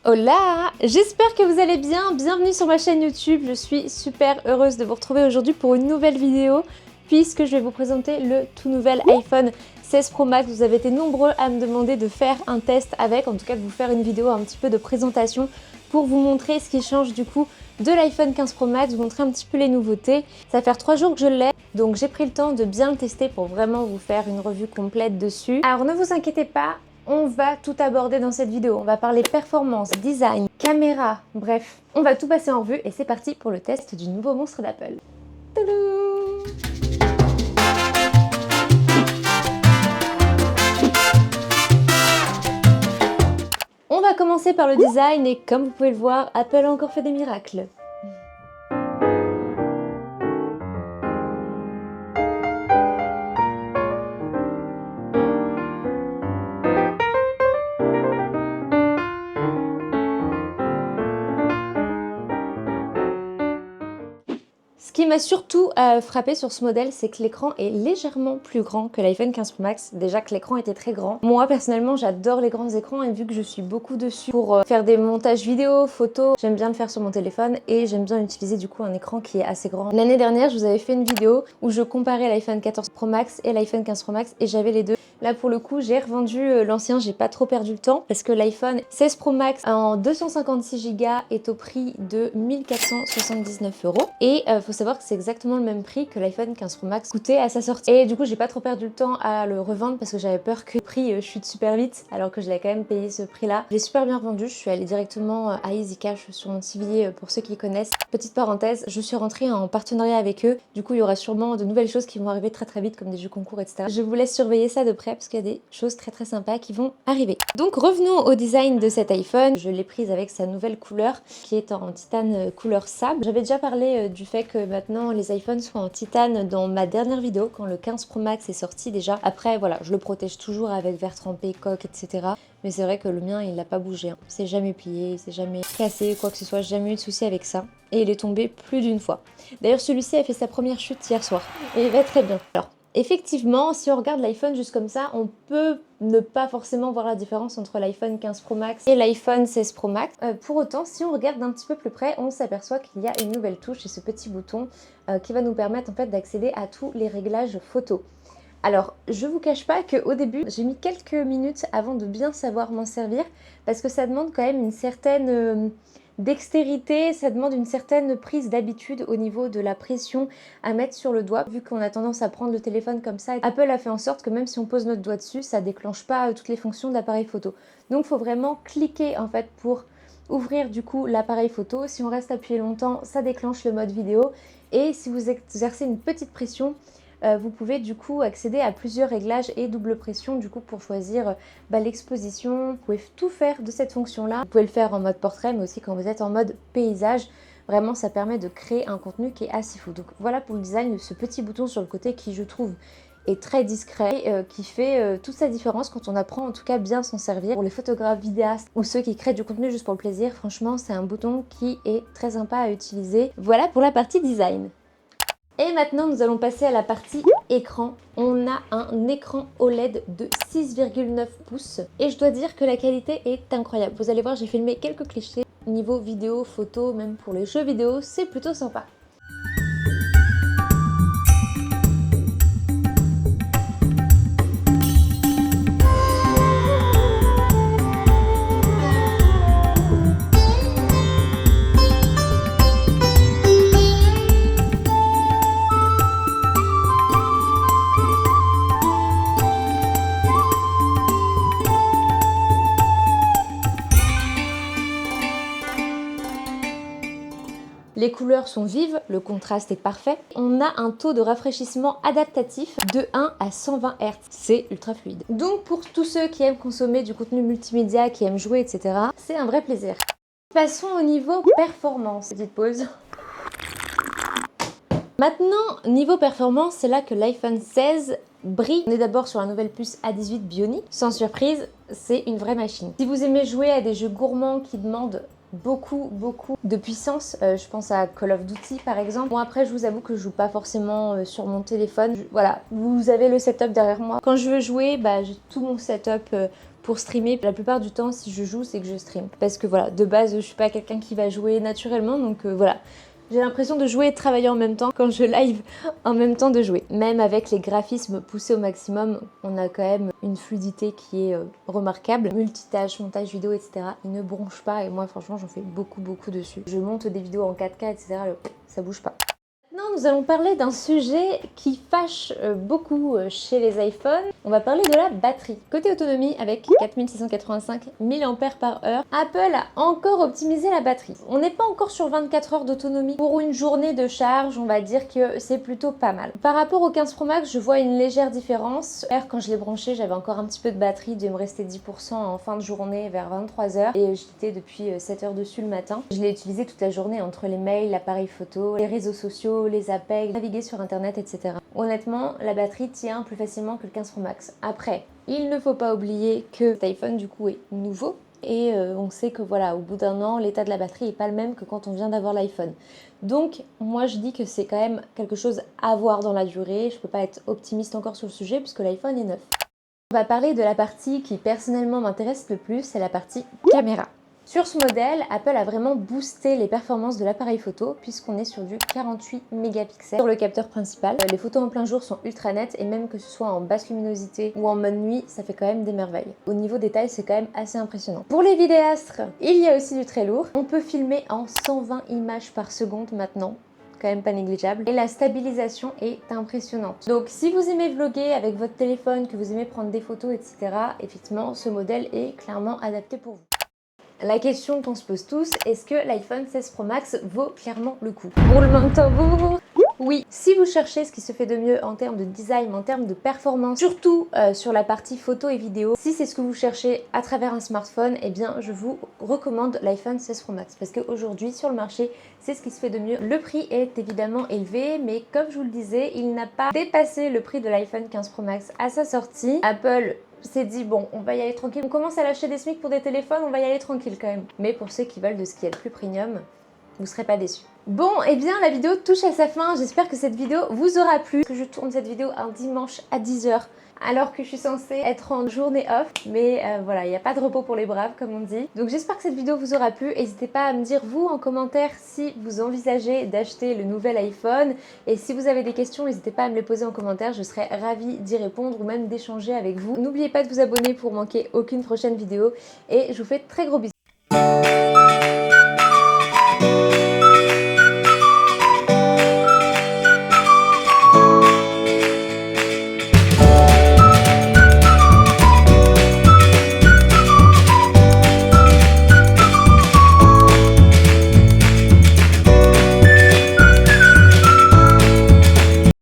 Hola! J'espère que vous allez bien, bienvenue sur ma chaîne YouTube, je suis super heureuse de vous retrouver aujourd'hui pour une nouvelle vidéo puisque je vais vous présenter le tout nouvel iPhone 16 Pro Max. Vous avez été nombreux à me demander de faire un test avec, en tout cas de vous faire une vidéo un petit peu de présentation pour vous montrer ce qui change du coup de l'iPhone 15 Pro Max, vous montrer un petit peu les nouveautés. Ça va faire 3 jours que je l'ai, donc j'ai pris le temps de bien le tester pour vraiment vous faire une revue complète dessus. Alors ne vous inquiétez pas, on va tout aborder dans cette vidéo. On va parler performance, design, caméra, bref, on va tout passer en revue et c'est parti pour le test du nouveau monstre d'Apple. Tadam! On va commencer par le design et comme vous pouvez le voir, Apple a encore fait des miracles. Ce qui m'a surtout frappé sur ce modèle, c'est que l'écran est légèrement plus grand que l'iPhone 15 Pro Max. Déjà que l'écran était très grand. Moi personnellement, j'adore les grands écrans et vu que je suis beaucoup dessus pour faire des montages vidéo, photos, j'aime bien le faire sur mon téléphone et j'aime bien utiliser du coup un écran qui est assez grand. L'année dernière, je vous avais fait une vidéo où je comparais l'iPhone 14 Pro Max et l'iPhone 15 Pro Max et j'avais les deux. Là pour le coup, j'ai revendu l'ancien, j'ai pas trop perdu le temps parce que l'iPhone 16 Pro Max en 256 Go est au prix de 1479 € et faut savoir que c'est exactement le même prix que l'iPhone 15 Pro Max coûtait à sa sortie. Et du coup, j'ai pas trop perdu le temps à le revendre parce que j'avais peur que le prix chute super vite alors que je l'ai quand même payé ce prix-là. Je l'ai super bien revendu, je suis allée directement à Easy Cash sur mon civier pour ceux qui connaissent. Petite parenthèse, je suis rentrée en partenariat avec eux. Du coup, il y aura sûrement de nouvelles choses qui vont arriver très vite comme des jeux concours, etc. Je vous laisse surveiller ça de près parce qu'il y a des choses très sympas qui vont arriver. Donc revenons au design de cet iPhone. Je l'ai prise avec sa nouvelle couleur qui est en titane couleur sable. J'avais déjà parlé du fait que maintenant les iPhones sont en titane dans ma dernière vidéo quand le 15 Pro Max est sorti déjà. Après voilà, je le protège toujours avec verre trempé, coque, etc. Mais c'est vrai que le mien il n'a pas bougé. Il s'est jamais plié, il s'est jamais cassé, quoi que ce soit, j'ai jamais eu de souci avec ça. Et il est tombé plus d'une fois. D'ailleurs celui-ci a fait sa première chute hier soir et il va très bien. Alors effectivement, si on regarde l'iPhone juste comme ça, on peut ne pas forcément voir la différence entre l'iPhone 15 Pro Max et l'iPhone 16 Pro Max. Pour autant, si on regarde d'un petit peu plus près, on s'aperçoit qu'il y a une nouvelle touche et ce petit bouton qui va nous permettre en fait d'accéder à tous les réglages photo. Alors, je vous cache pas qu'au début, j'ai mis quelques minutes avant de bien savoir m'en servir parce que ça demande quand même une certaine dextérité, ça demande une certaine prise d'habitude au niveau de la pression à mettre sur le doigt. Vu qu'on a tendance à prendre le téléphone comme ça, Apple a fait en sorte que même si on pose notre doigt dessus, ça déclenche pas toutes les fonctions de l'appareil photo. Donc, il faut vraiment cliquer en fait pour ouvrir du coup l'appareil photo. Si on reste appuyé longtemps, ça déclenche le mode vidéo. Et si vous exercez une petite pression, vous pouvez du coup accéder à plusieurs réglages et double pression du coup pour choisir l'exposition. Vous pouvez tout faire de cette fonction là. Vous pouvez le faire en mode portrait mais aussi quand vous êtes en mode paysage. Vraiment ça permet de créer un contenu qui est assez fou. Donc voilà pour le design de ce petit bouton sur le côté qui je trouve est très discret et qui fait toute sa différence quand on apprend en tout cas bien s'en servir. Pour les photographes, vidéastes ou ceux qui créent du contenu juste pour le plaisir, franchement c'est un bouton qui est très sympa à utiliser. Voilà pour la partie design. Et maintenant nous allons passer à la partie écran. On a un écran OLED de 6,9 pouces et je dois dire que la qualité est incroyable. Vous allez voir, j'ai filmé quelques clichés niveau vidéo, photo, même pour les jeux vidéo, c'est plutôt sympa. Les couleurs sont vives, le contraste est parfait. On a un taux de rafraîchissement adaptatif de 1 à 120 Hz. C'est ultra fluide. Donc pour tous ceux qui aiment consommer du contenu multimédia, qui aiment jouer, etc., c'est un vrai plaisir. Passons au niveau performance. Petite pause. Maintenant, niveau performance, c'est là que l'iPhone 16 brille. On est d'abord sur la nouvelle puce A18 Bionic. Sans surprise, c'est une vraie machine. Si vous aimez jouer à des jeux gourmands qui demandent beaucoup de puissance, je pense à Call of Duty par exemple. Bon après je vous avoue que je joue pas forcément sur mon téléphone. Voilà, vous avez le setup derrière moi. Quand je veux jouer, j'ai tout mon setup pour streamer. La plupart du temps, si je joue, c'est que je stream. Parce que voilà, de base, je suis pas quelqu'un qui va jouer naturellement, donc voilà. J'ai l'impression de jouer et de travailler en même temps quand je live en même temps de jouer. Même avec les graphismes poussés au maximum, on a quand même une fluidité qui est remarquable. Multitâche, montage vidéo, etc. Il ne bronche pas et moi franchement j'en fais beaucoup dessus. Je monte des vidéos en 4K, etc. Ça bouge pas. Maintenant, nous allons parler d'un sujet qui fâche beaucoup chez les iPhones. On va parler de la batterie. Côté autonomie, avec 4685 mAh, Apple a encore optimisé la batterie. On n'est pas encore sur 24 heures d'autonomie. Pour une journée de charge, on va dire que c'est plutôt pas mal. Par rapport au 15 Pro Max, je vois une légère différence. Quand je l'ai branché, j'avais encore un petit peu de batterie, il devait me rester 10% en fin de journée vers 23 heures. Et j'étais depuis 7 heures dessus le matin. Je l'ai utilisé toute la journée entre les mails, l'appareil photo, les réseaux sociaux, les appels, naviguer sur internet, etc. Honnêtement, la batterie tient plus facilement que le 15 Pro Max. Après, il ne faut pas oublier que cet iPhone du coup est nouveau et on sait que voilà, au bout d'un an, l'état de la batterie n'est pas le même que quand on vient d'avoir l'iPhone. Donc moi je dis que c'est quand même quelque chose à voir dans la durée. Je peux pas être optimiste encore sur le sujet puisque l'iPhone est neuf. On va parler de la partie qui personnellement m'intéresse le plus, c'est la partie caméra. Sur ce modèle, Apple a vraiment boosté les performances de l'appareil photo puisqu'on est sur du 48 mégapixels sur le capteur principal. Les photos en plein jour sont ultra nettes et même que ce soit en basse luminosité ou en mode nuit, ça fait quand même des merveilles. Au niveau détail, c'est quand même assez impressionnant. Pour les vidéastres, il y a aussi du très lourd. On peut filmer en 120 images par seconde maintenant. Quand même pas négligeable. Et la stabilisation est impressionnante. Donc si vous aimez vlogger avec votre téléphone, que vous aimez prendre des photos, etc., effectivement, ce modèle est clairement adapté pour vous. La question qu'on se pose tous, est-ce que l'iPhone 16 Pro Max vaut clairement le coup? Roulement de tambour. Oui, si vous cherchez ce qui se fait de mieux en termes de design, en termes de performance, surtout sur la partie photo et vidéo, si c'est ce que vous cherchez à travers un smartphone, eh bien je vous recommande l'iPhone 16 Pro Max parce qu'aujourd'hui sur le marché, c'est ce qui se fait de mieux. Le prix est évidemment élevé, mais comme je vous le disais, il n'a pas dépassé le prix de l'iPhone 15 Pro Max à sa sortie. Apple s'est dit bon, on va y aller tranquille. On commence à lâcher des SMIC pour des téléphones, on va y aller tranquille quand même. Mais pour ceux qui veulent de ce qui est le plus premium, vous ne serez pas déçus. Bon, et bien la vidéo touche à sa fin. J'espère que cette vidéo vous aura plu. Je tourne cette vidéo un dimanche à 10 h alors que je suis censée être en journée off. Mais voilà, il n'y a pas de repos pour les braves comme on dit. Donc j'espère que cette vidéo vous aura plu. N'hésitez pas à me dire vous en commentaire si vous envisagez d'acheter le nouvel iPhone. Et si vous avez des questions, n'hésitez pas à me les poser en commentaire. Je serai ravie d'y répondre ou même d'échanger avec vous. N'oubliez pas de vous abonner pour manquer aucune prochaine vidéo. Et je vous fais de très gros bisous.